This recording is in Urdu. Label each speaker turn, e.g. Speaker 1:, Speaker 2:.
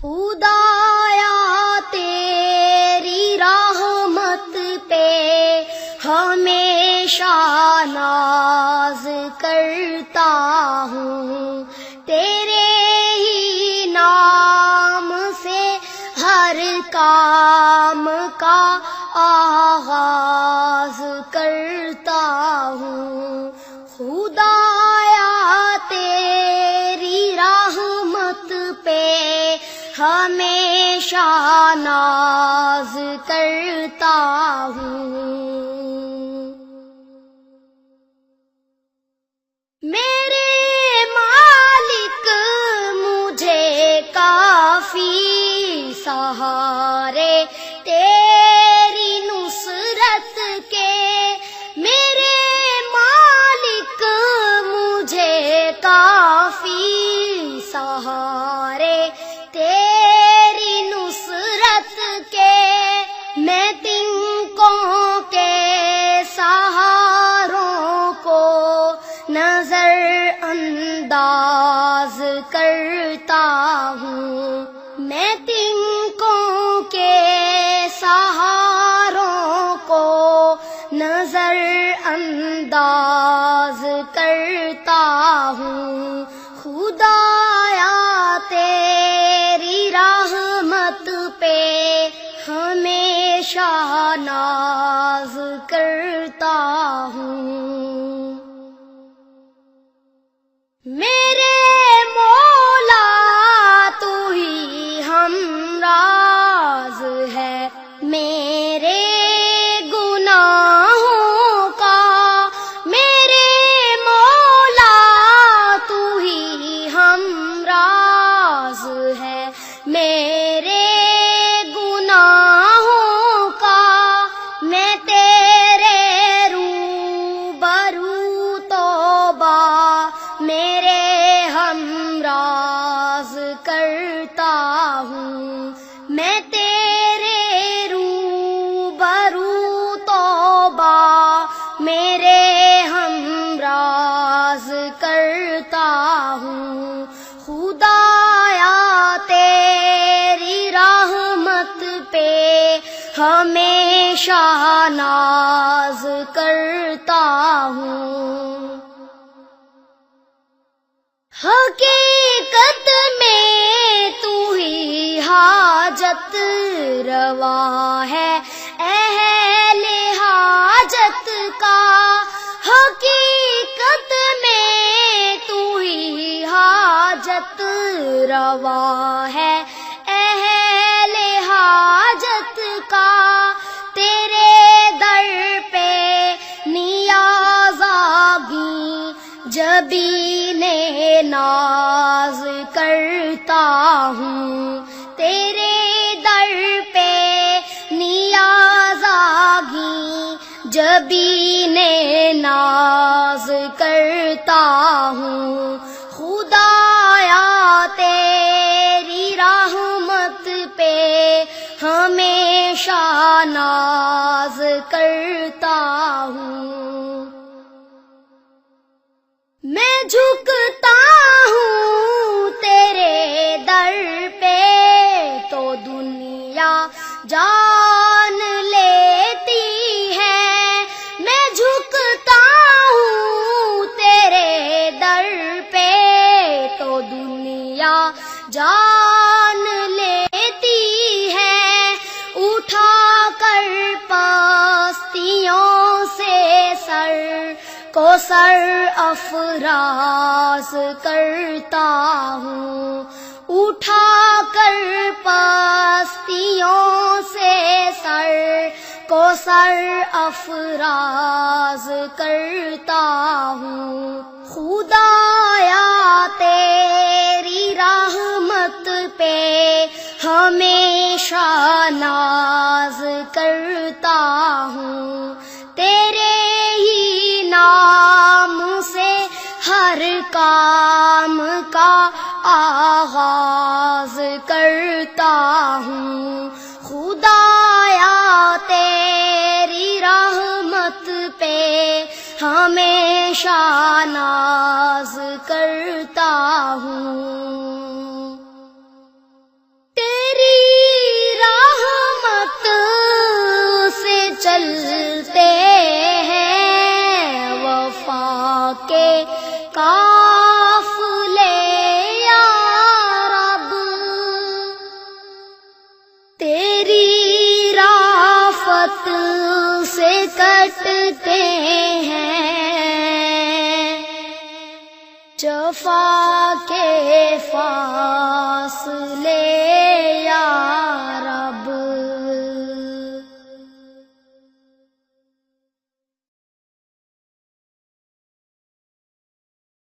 Speaker 1: خدایا تیری رحمت پہ ہمیشہ ناز کرتا ہوں، تیرے ہی نام سے ہر کام کا آغاز کرتا ہوں۔ خدایا تیری رحمت پہ ہمیشہ ناز کرتا ہوں۔ میرے مالک مجھے کافی سہارے تیری نصرت کے، میرے مالک مجھے کافی سہارے تیری نصرت کے، میں تنکوں کے سہاروں کو نظر انداز کرتا ہوں، میں تنکوں کے سہاروں کو نظر انداز کرتا ہوں۔ خدایا تیری رحمت پہ ہمیشہ ناز کرتا ہوں۔ میرے مولا تو ہی ہمراز ہے میرے گناہوں کا، میرے مولا تو ہی ہمراز ہے میرے گناہوں کا، میں تیرے روبرو توبہ میرے ہمراز کرتا ہوں، میں تیرے روبرو توبہ میرے ہمراز کرتا ہوں۔ خدایا تیری رحمت پہ ہمیشہ ناز کرتا ہوں۔ حقیقت میں تو ہی حاجت روا ہے اہل حاجت کا، حقیقت میں تو ہی حاجت روا ہے اہل حاجت کا، تیرے در پہ نیاز آگی جبین ناز کرتا ہوں، تیرے در پہ نیاز آگی جبین ناز کرتا ہوں۔ خدایا تیری رحمت پہ ہمیشہ ناز کرتا ہوں۔ میں جھکتا ہوں تیرے در پہ تو دنیا جان لیتی ہے، میں جھکتا ہوں تیرے در پہ تو دنیا جان لیتی ہے، اٹھا کر پستیوں سے سر کو سر افراز کرتا ہوں، اٹھا کر پستیوں سے سر کو سر افراز کرتا ہوں۔ خدایا تیری رحمت پہ ہمیشہ ناز کرتا ہوں، تیرے ہی نام سے ہر کام کا آغاز کرتا ہوں۔ خدایا تیری رحمت پہ ہمیشہ ناز کرتا ہوں۔ کے قافلے یا رب، تیری رافت سے کٹتے ہیں، جفا